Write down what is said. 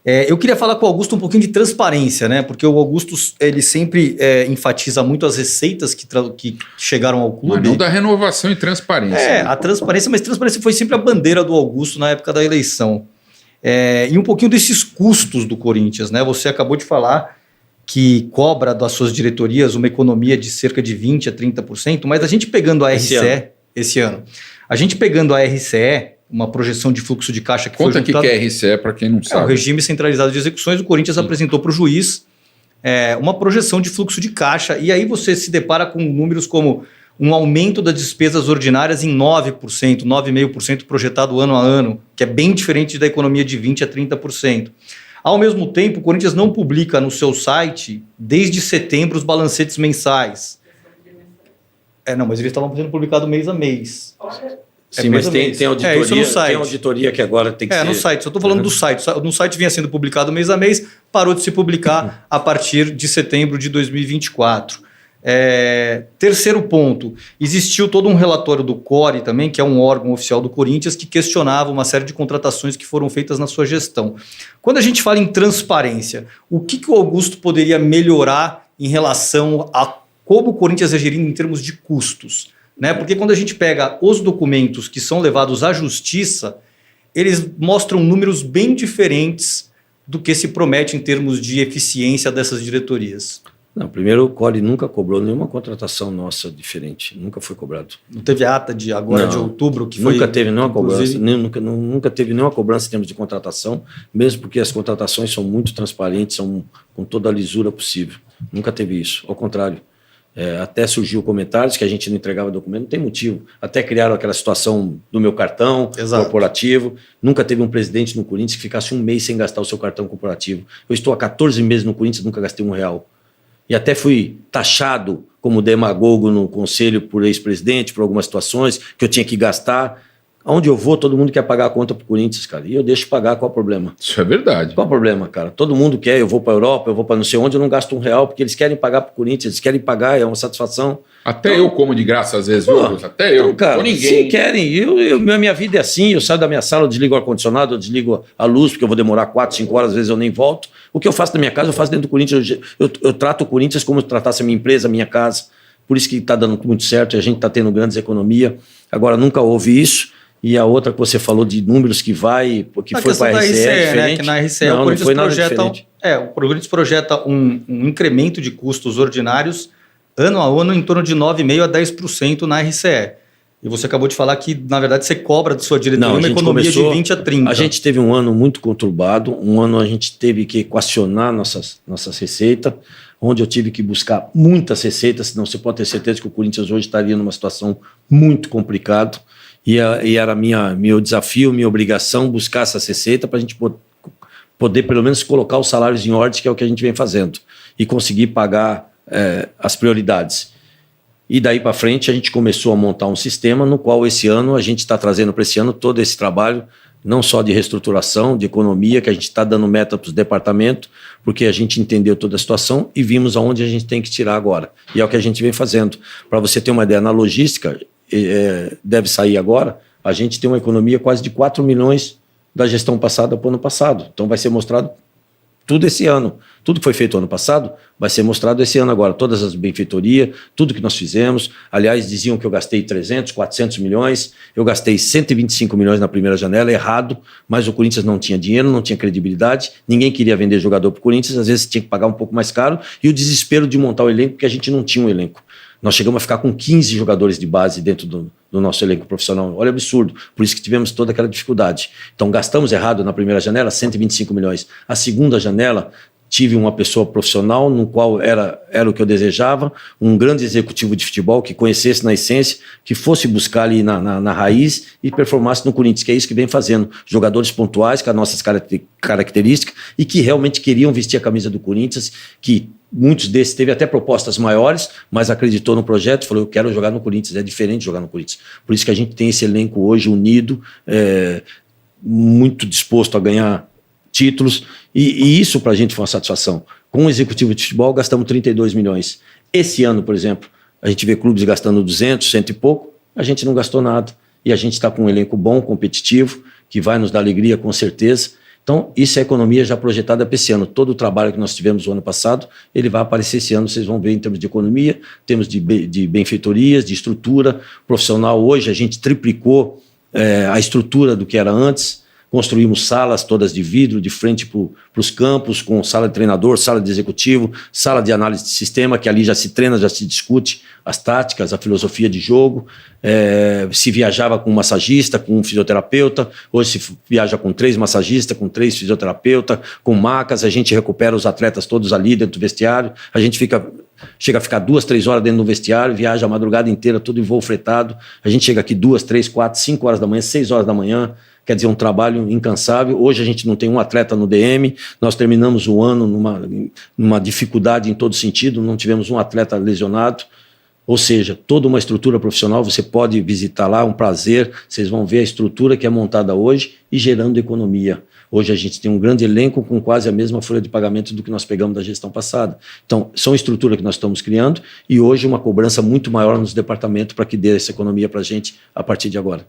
Eu queria falar com o Augusto um pouquinho de transparência, né? Porque o Augusto ele sempre enfatiza muito as receitas que chegaram ao clube. Mas não da renovação e transparência. A transparência, mas transparência foi sempre a bandeira do Augusto na época da eleição. E um pouquinho desses custos do Corinthians, né? Você acabou de falar que cobra das suas diretorias uma economia de cerca de 20% a 30%, mas a gente pegando a RCE esse ano, a gente pegando a RCE, uma projeção de fluxo de caixa que Conta foi juntado... que é RCE para quem não sabe. O regime centralizado de execuções, o Corinthians apresentou para o juiz uma projeção de fluxo de caixa, e aí você se depara com números como um aumento das despesas ordinárias em 9%, 9,5% projetado ano a ano, que é bem diferente da economia de 20% a 30%. Ao mesmo tempo, o Corinthians não publica no seu site, desde setembro, os balancetes mensais. Mas eles estavam sendo publicados mês a mês. Sim, mas tem auditoria, isso no site. Tem auditoria que agora tem que ser... no site, só estou falando do site. No site vinha sendo publicado mês a mês, parou de se publicar a partir de setembro de 2024. Terceiro ponto, existiu todo um relatório do CORE também, que é um órgão oficial do Corinthians, que questionava uma série de contratações que foram feitas na sua gestão. Quando a gente fala em transparência, o que o Augusto poderia melhorar em relação a como o Corinthians agiria em termos de custos? Né? Porque quando a gente pega os documentos que são levados à justiça, eles mostram números bem diferentes do que se promete em termos de eficiência dessas diretorias. Não, primeiro o CORE nunca cobrou nenhuma contratação nossa diferente, nunca foi cobrado. Não teve ata de outubro que nunca teve nenhuma cobrança, nunca teve nenhuma cobrança em termos de contratação, mesmo porque as contratações são muito transparentes, são com toda a lisura possível. Nunca teve isso, ao contrário. Até surgiu comentários que a gente não entregava documento, não tem motivo. Até criaram aquela situação do meu cartão corporativo. Nunca teve um presidente no Corinthians que ficasse um mês sem gastar o seu cartão corporativo. Eu estou há 14 meses no Corinthians, nunca gastei R$1. E até fui taxado como demagogo no conselho por ex-presidente, por algumas situações que eu tinha que gastar. Aonde eu vou, todo mundo quer pagar a conta pro Corinthians, cara. E eu deixo pagar, qual o problema? Isso é verdade. Qual o problema, cara? Todo mundo quer, eu vou para a Europa, eu vou para não sei onde, eu não gasto R$1, porque eles querem pagar pro Corinthians, eles querem pagar, é uma satisfação. Até eu como de graça às vezes, viu? Até eu. Então, cara, ninguém. Sim, querem. Minha vida é assim, eu saio da minha sala, eu desligo o ar-condicionado, eu desligo a luz, porque eu vou demorar 4, 5 horas, às vezes eu nem volto. O que eu faço na minha casa, eu faço dentro do Corinthians. Eu trato o Corinthians como se tratasse a minha empresa, a minha casa. Por isso que está dando muito certo e a gente está tendo grandes economias. Agora, nunca houve isso. E a outra que você falou de números que foi para a RCE, é diferente. Né? Que na RCE não foi nada diferente. O Corinthians projeta um incremento de custos ordinários ano a ano em torno de 9,5% a 10% na RCE. E você acabou de falar que, na verdade, você cobra de sua diretoria uma economia de 20% a 30%. A gente teve um ano muito conturbado, um ano a gente teve que equacionar nossas receitas, onde eu tive que buscar muitas receitas, senão você pode ter certeza que o Corinthians hoje estaria numa situação muito complicada. E era meu desafio, minha obrigação buscar essa receita para a gente poder pelo menos colocar os salários em ordem, que é o que a gente vem fazendo, e conseguir pagar as prioridades. E daí para frente a gente começou a montar um sistema no qual esse ano a gente está trazendo para esse ano todo esse trabalho, não só de reestruturação, de economia, que a gente está dando meta para os departamentos, porque a gente entendeu toda a situação e vimos aonde a gente tem que tirar agora. E é o que a gente vem fazendo. Para você ter uma ideia, na logística, deve sair agora, a gente tem uma economia quase de 4 milhões da gestão passada para o ano passado. Então vai ser mostrado tudo esse ano. Tudo que foi feito ano passado vai ser mostrado esse ano agora. Todas as benfeitorias, tudo que nós fizemos. Aliás, diziam que eu gastei 300, 400 milhões. Eu gastei 125 milhões na primeira janela, errado. Mas o Corinthians não tinha dinheiro, não tinha credibilidade. Ninguém queria vender jogador para o Corinthians. Às vezes tinha que pagar um pouco mais caro. E o desespero de montar o elenco, porque a gente não tinha um elenco. Nós chegamos a ficar com 15 jogadores de base dentro do nosso elenco profissional. Olha, absurdo. Por isso que tivemos toda aquela dificuldade. Então, gastamos errado na primeira janela, 125 milhões. A segunda janela, tive uma pessoa profissional, no qual era o que eu desejava, um grande executivo de futebol que conhecesse na essência, que fosse buscar ali na raiz e performasse no Corinthians, que é isso que vem fazendo. Jogadores pontuais, com as nossas características, e que realmente queriam vestir a camisa do Corinthians, que muitos desses teve até propostas maiores, mas acreditou no projeto e falou, eu quero jogar no Corinthians, é diferente jogar no Corinthians. Por isso que a gente tem esse elenco hoje unido, muito disposto a ganhar títulos, e isso para a gente foi uma satisfação. Com o executivo de futebol gastamos 32 milhões. Esse ano, por exemplo, a gente vê clubes gastando 200, 100 e pouco, a gente não gastou nada. E a gente está com um elenco bom, competitivo, que vai nos dar alegria com certeza. Então, isso é a economia já projetada para esse ano. Todo o trabalho que nós tivemos no ano passado, ele vai aparecer esse ano, vocês vão ver em termos de economia, em termos de benfeitorias, de estrutura profissional. Hoje a gente triplicou a estrutura do que era antes, construímos salas todas de vidro, de frente para os campos, com sala de treinador, sala de executivo, sala de análise de sistema, que ali já se treina, já se discute as táticas, a filosofia de jogo. Se viajava com um massagista, com um fisioterapeuta, hoje se viaja com 3 massagistas, com 3 fisioterapeutas, com macas, a gente recupera os atletas todos ali dentro do vestiário, a gente chega a ficar 2, 3 horas dentro do vestiário, viaja a madrugada inteira, tudo em voo fretado, a gente chega aqui 2, 3, 4, 5 horas da manhã, 6 horas da manhã, quer dizer, um trabalho incansável. Hoje a gente não tem um atleta no DM, nós terminamos o ano numa dificuldade em todo sentido, não tivemos um atleta lesionado, ou seja, toda uma estrutura profissional, você pode visitar lá, um prazer, vocês vão ver a estrutura que é montada hoje e gerando economia. Hoje a gente tem um grande elenco com quase a mesma folha de pagamento do que nós pegamos da gestão passada. Então, são estruturas que nós estamos criando e hoje uma cobrança muito maior nos departamentos para que dê essa economia para a gente a partir de agora.